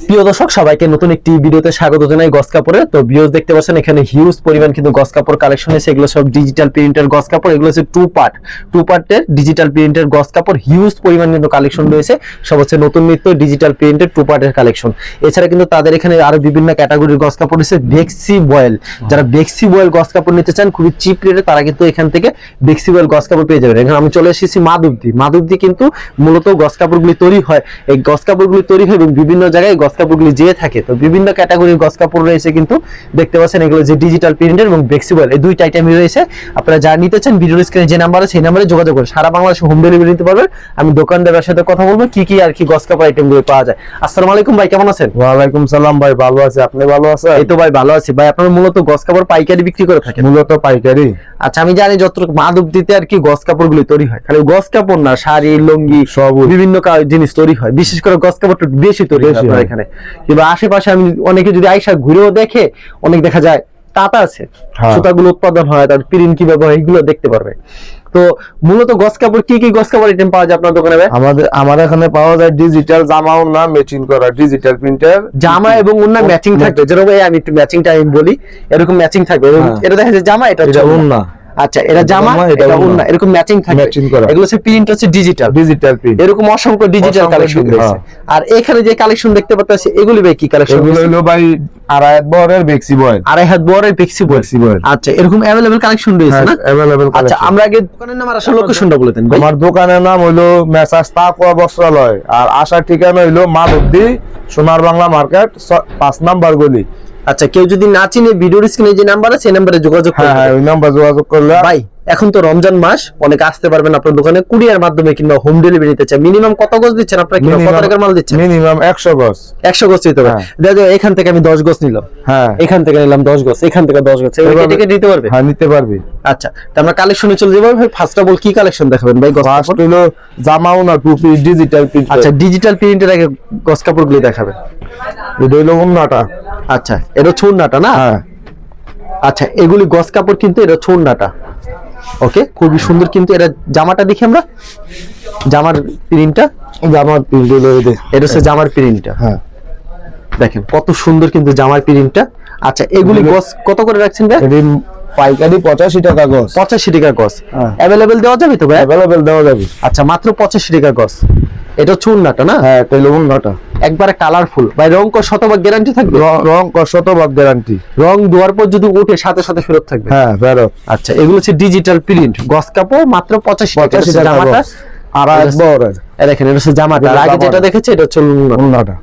প্রিয় দর্শক সবাইকে নতুন একটি ভিডিওতে স্বাগত জানাই গস কাপড়ে। তো ভিউজ দেখতে পাচ্ছেন এখানে হিউজ পরিমাণ কিন্তু গস কাপড় কালেকশন আছে। এগুলো সব ডিজিটাল প্রিন্টের গস কাপড়, এগুলো হচ্ছে টু পার্টের ডিজিটাল প্রিন্টের গস কাপড়। হিউজ পরিমাণ কিন্তু কালেকশন রয়েছে, সব হচ্ছে নতুন নিত্য ডিজিটাল প্রিন্টের টু পার্টের কালেকশন। এছাড়া কিন্তু তাদের এখানে আরো বিভিন্ন ক্যাটাগরির গস কাপড় রয়েছে। বেক্সি বয়েল, যারা বেক্সি বয়েল গস কাপড় নিতে চান খুবই চিপ রেটে, তারা কিন্তু এখান থেকে বেক্সি বয়েল গস কাপড় পেয়ে যাবেন। এখানে আমি চলে এসেছি মাধবদী কিন্তু মূলত গস কাপড়গুলি তৈরি হয়, এই গস কাপড়গুলি তৈরি হয় এবং বিভিন্ন জায়গায় গস কাপড়গুলি যেয়ে থাকে। তো বিভিন্ন ক্যাটাগরির গস কাপড় রয়েছে কিন্তু দেখতে পাচ্ছেন, এগুলো যে ডিজিটাল প্রিন্টের এবং বেক্সিবল এই দুইটা আইটেমই রয়েছে। আপনারা যারা নিতে চান ভিডিওর স্ক্রিনে যে নাম্বার আছে সেই নাম্বারে যোগাযোগ করে সারা বাংলাদেশে হোম ডেলিভারি নিতে পারবেন। আমি দোকানদারের সাথে কথা বলবো কি কি আর কি গস কাপড় আইটেমগুলো পাওয়া যায়। আসসালামু আলাইকুম ভাই, কেমন আছেন? ওয়ালাইকুম সালাম ভাই, ভালো আছি, আপনি ভালো আছেন? এই তো ভাই ভালো আছি। ভাই আপনারা মূলত গস কাপড় পাইকারি বিক্রি করে থাকেন? মূলত পাইকারি। আচ্ছা, আমি জানি যতটুকু মাধবদীতে আর কি গস কাপড়গুলি তৈরি হয়, খালি গস কাপড় না, শাড়ি লুঙ্গি সব বিভিন্ন জিনিস তৈরি হয়। বিশেষ করে গস কাপড়টা বেশি তৈরি হয় আপনার এখানে। কিংবা আশেপাশে আমি অনেকে যদি আইসা ঘুরেও দেখে, অনেক দেখা যায় তাঁত আছে, সুতাগুলো উৎপাদন হয়, তার প্রিন্ট কি ব্যবহার এগুলো দেখতে পারবে। তো মূলত গস কাপড় কি কি গস কাপড় আইটেম পাওয়া যায় আপনার দোকানে? আমার এখানে পাওয়া যায় ডিজিটাল জামা ওড়না ম্যাচিং করা, ডিজিটাল প্রিন্টার জামা এবং ওড়না ম্যাচিং থাকবে। যেরকম আমি একটু ম্যাচিংটা আমি বলি, এরকম ম্যাচিং থাকবে। এটা দেখা যায় জামা, এটা ওড়না। আচ্ছা, এটা জামা, এটা ওড়না, এরকম ম্যাচিং থাকবে। এগুলো হচ্ছে প্রিন্ট, হচ্ছে ডিজিটাল প্রিন্ট। এরকম অসংখ্য ডিজিটাল কালেকশন রয়েছে। আর এখানে যে কালেকশন দেখতে পাচ্ছেন এগুলি ভাই কি কালেকশন? এগুলো হলো ভাই আড়াই হাত বহরের বেক্সি বয়েল, আড়াই হাত বহরের বেক্সি বয়েল। আচ্ছা, এরকম अवेलेबल কালেকশন রয়েছে না? अवेलेबल। আচ্ছা, আমরা আগে দোকানের নাম আর আসল লোকেশনটা বলে দেন ভাই। আমার দোকানের নাম হলো মেসার্স তাকওয়া বস্ত্রালয়, আর আসার ঠিকানা হলো মাধবদী সোনার বাংলা মার্কেট 5 নাম্বার গলি। আচ্ছা, কেউ যদি না চিনে ভিডিওর স্ক্রিনে যে নাম্বার আছে সেই নম্বরে যোগাযোগ করবে। হ্যাঁ, ওই নাম্বার যোগাযোগ করলে। ভাই এখন তো রমজান মাস, অনেক আসতে পারবেন আপনার দোকানে কুরিয়ার মাধ্যমে কিংবা হোম ডেলিভারি নিতে চান। মিনিমাম কত গজ দিচ্ছেন আপনারা, কিংবা কত টাকার মাল দিচ্ছেন? মিনিমাম 100 গজ। 100 গজ দিতে হবে। দেখো এখান থেকে আমি 10 গজ নিলাম, হ্যাঁ এখান থেকে নিলাম 10 গজ, এখান থেকে 10 গজ, এই কেটে দিতে পারবে? হ্যাঁ, নিতে পারবে। আচ্ছা, তো আমরা কালেকশনে চলে যাব ভাই। ফার্স্ট অফ অল কি কালেকশন দেখাবেন ভাই? গজ ফার্স্ট হলো জামা ওড়না টুপি ডিজিটাল প্রিন্ট। আচ্ছা, ডিজিটাল প্রিন্টের আগে গজ কাপড়গুলি দেখাবেন। এটা হলো ওড়নাটা। আচ্ছা, এটা ছুন্নাটা না? হ্যাঁ। আচ্ছা, এগুলি গজ কাপড় কিন্তু এটা ছুন্নাটা। ওকে, খুবই সুন্দর। কিন্তু এটা জামাটা দেখি আমরা, জামার প্রিন্টটা, জামার প্রিন্ট হলো এটা হচ্ছে জামার প্রিন্টটা। হ্যাঁ, দেখেন কত সুন্দর কিন্তু জামার প্রিন্টটা। আচ্ছা, এগুলি গজ কত করে রাখছেন ভাই? এটি পাইকারি 85 টাকা গজ। 85 টাকা গজ। अवेलेबल দেওয়া যাবে তো ভাই? अवेलेबल দেওয়া যাবে। আচ্ছা, মাত্র 85 টাকা গজ। এটা চুন্নাটা না? হ্যাঁ, এটা হলো ওড়নাটা। একবারে কালারফুল ভাই। রং কো শতভাগ গ্যারান্টি থাকবে? রং কো শতভাগ গ্যারান্টি। রং দেওয়ার পর যদি উঠে সাথে সাথে ফেরত থাকবে? হ্যাঁ, ফেরত। আচ্ছা, এগুলো হচ্ছে ডিজিটাল প্রিন্ট গজ কাপড়, মাত্র 85 টাকা। জামাটা আড়াই হাত বহরের। দেখেন এটা হচ্ছে জামাটা, আর আগে যেটা দেখেছি এটা হচ্ছে ওড়নাটা।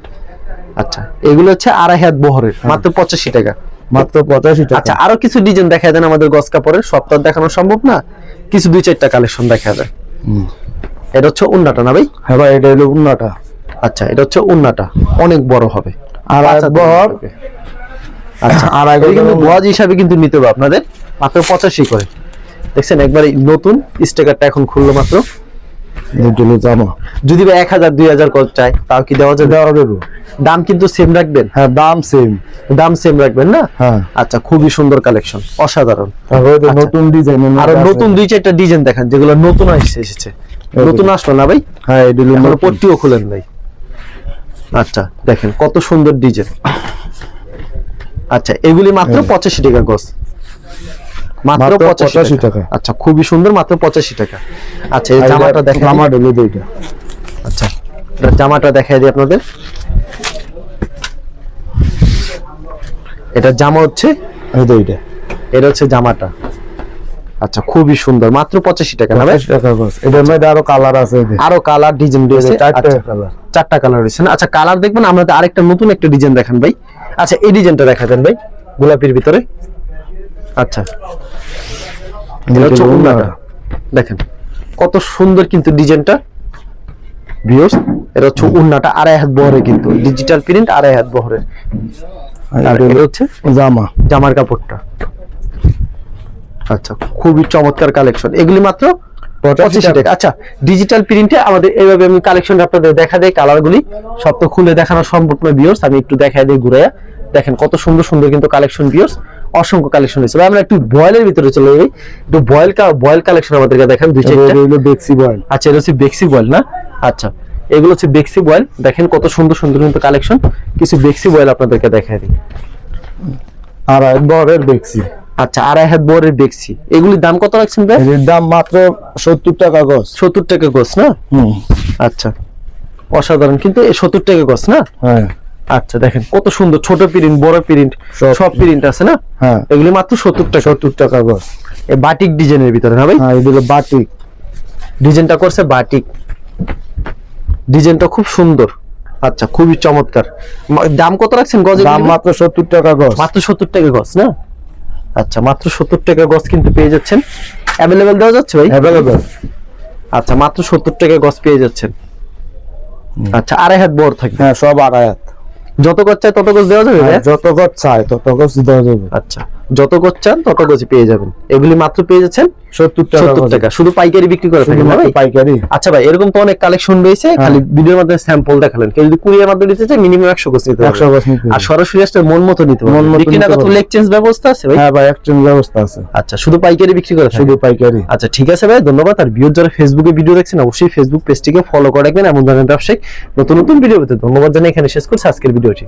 আচ্ছা, এগুলো হচ্ছে আড়াই হাত বহরের, মাত্র 85 টাকা। মাত্র 85 টাকা। আচ্ছা, আরো কিছু ডিজাইন দেখা দেন আমাদের গজ কাপড়ের, সব তো দেখানো সম্ভব না, কিছু 2-4টা কালেকশন দেখা যায়। এটা হচ্ছে ওন্নাটা না ভাই? হ্যাঁ ভাই, এটা হলো ওড়নাটা। আচ্ছা, এটা হচ্ছে ওন্নাটা, অনেক বড় হবে, আড়াই হাত বহর। আচ্ছা, আড়াই গজ কিন্তু গজ হিসাবে কিন্তু নিতে হবে আপনাদের, মাত্র 85 করে। দেখছেন একবারে নতুন স্টিকারটা এখন খুললো মাত্র। জামা যদি ভাই 1000-2000 গজ চাই তাও কি দেওয়া যাবে? দেওয়া যাবে। দাম কিন্তু সেম রাখবেন? হ্যাঁ, দাম সেম। দাম সেম রাখবেন না? হ্যাঁ। আচ্ছা, খুবই সুন্দর কালেকশন, অসাধারণ। তারপরে নতুন ডিজাইন, আর নতুন 2-4টা ডিজাইন দেখান যেগুলো নতুন এসেছে। নতুন আসলো না ভাই? হ্যাঁ, এগুলো পট্টিও খুলেন ভাই। আচ্ছা, দেখেন কত সুন্দর ডিজাইন। আচ্ছা, এগুলি মাত্র 85 টাকা গজ, মাত্র 85 টাকা। আচ্ছা, খুবই সুন্দর, মাত্র 85 টাকা। আচ্ছা, এই জামাটা দেখেন, জামাটা হলো এইটা। আচ্ছা, এটা জামাটা দেখাই দিই আপনাদের। এটা জামা হচ্ছে এইটা, এটা হচ্ছে জামাটা। আচ্ছা, খুবই সুন্দর, মাত্র 85 টাকা না ভাই? 85 টাকা গজ। এটার মধ্যে আরো কালার আছে, আরো কালার ডিজাইন রয়েছে, 4টা কালার। 4টা কালার রয়েছে না? আচ্ছা, কালার দেখবেন। আমরা আরেকটা নতুন একটা ডিজাইন দেখান ভাই। আচ্ছা, এই ডিজাইনটা দেখাতেন ভাই, গোলাপির ভিতরে। আচ্ছা, এটা হচ্ছে ওড়নাটা। দেখেন কত সুন্দর কিন্তু ডিজাইনটা ভিউয়ার্স। এটা হচ্ছে ওড়নাটা, আড়াই হাত বহরে কিন্তু ডিজিটাল প্রিন্ট, আড়াই হাত বহরে। আর এটা হচ্ছে জামা, জামার কাপড়টা। আচ্ছা, খুবই চমৎকার কালেকশন। এগুলি মাত্র 85 টাকা। আচ্ছা, ডিজিটাল প্রিন্টে আমাদের এইভাবে আমি কালেকশন আপনাদের দেখা দেই। কালারগুলি সব তো খুলে দেখানো সম্ভব না ভিউয়ার্স, আমি একটু দেখাই দেই ঘুরাইয়া। দেখেন কত সুন্দর সুন্দর কিন্তু কালেকশন ভিউয়ার্স, অসংখ্য কালেকশন হয়েছে। আমরা একটু বয়েলের ভিতরে চলে যাই, একটু বয়েল কালেকশন আমাদেরকে দেখেন 2-4টা। এটা হলো বেক্সি বয়েল। আচ্ছা, এটা হচ্ছে বেক্সি বয়েল না? আচ্ছা, এগুলো হচ্ছে বেক্সি বয়েল, দেখেন কত সুন্দর সুন্দর কিন্তু কালেকশন। কিছু বেক্সি বয়েল আপনাদেরকে দেখাই দিই। আর এক বরের বেক্সি, আচ্ছা, 2.5 হাত বরের বেক্সি, এগুলির দাম কত রাখছেন ভাই? এর দাম মাত্র 70 টাকা গজ। 70 টাকা গজ না? হুম, আচ্ছা, অসাধারণ কিন্তু, 70 টাকা গজ না? হ্যাঁ আচ্ছা, দেখেন কত সুন্দর, ছোট প্রিন্ট বড় প্রিন্ট সব প্রিন্ট আছে না? হ্যাঁ, এগুলি মাত্র 70 টাকা। 70 টাকা গজ। এই বাটিক ডিজাইনের ভিতরে না ভাই? হ্যাঁ, এগুলো বাটিক ডিজাইনটা করছে বাটিক, ডিজাইনটা খুব সুন্দর। আচ্ছা, খুবই চমৎকার। দাম কত রাখছেন গজের? দাম মাত্র 70 টাকা গজ। মাত্র 70 টাকা গজ না? আচ্ছা, মাত্র 70 টাকা গজ কিন্তু পেয়ে যাচ্ছেন। অ্যাভেলেবেল দেওয়া যাচ্ছে ভাই? অ্যাভেলেবল। আচ্ছা, মাত্র 70 টাকা গজ পেয়ে যাচ্ছেন। আচ্ছা, 2.5 হাত বড় থাকবে। হ্যাঁ, সব আড়ায়াত। যত গজ চাই তত গজ দেওয়া যাবে ভাই? যত গজ চাই তত গজ দেওয়া যাবে। আচ্ছা, যত গজ চান তত গজ পেয়ে যাবেন। এগুলি মাত্র পেয়ে যাচ্ছেন 70 টাকা 70 গজ। টাকা। শুধু পাইকারি বিক্রি করে থাকেন না শুধুমাত্র ভাই? পাইকারি। আচ্ছা ভাই, এরকম তো অনেক কালেকশন রয়েছে, খালি ভিডিওর মাধ্যমে স্যাম্পল দেখালেন। কেউ যদি কুরিয়ার মাধ্যমে নিতে চায় মিনিমাম 100 গজ নিতে 100 হবে। গজ নিতে হবে। আর সরাসরি আসলে মন মতো নিতে হবে। মন মতো বিক্রি না নিতে কত হবে। এক্সচেঞ্জ ব্যবস্থা আছে ভাই? হ্যাঁ ভাই, এক্সচেঞ্জ ব্যবস্থা আছে। আচ্ছা, শুধু পাইকারি বিক্রি করে থাকেন? শুধু পাইকারি। আচ্ছা, ঠিক আছে ভাই, ধন্যবাদ। আর ভিউয়ার যারা ফেসবুকে ভিডিও দেখছেন অবশ্যই ফেসবুক পেজটিকে ফলো করে রাখবেন এমন ধরনের ব্যবসায়িক নতুন নতুন ভিডিও পেতে। ধন্যবাদ জানিয়ে এখানে শেষ করছি আজকের ভিডিওটি।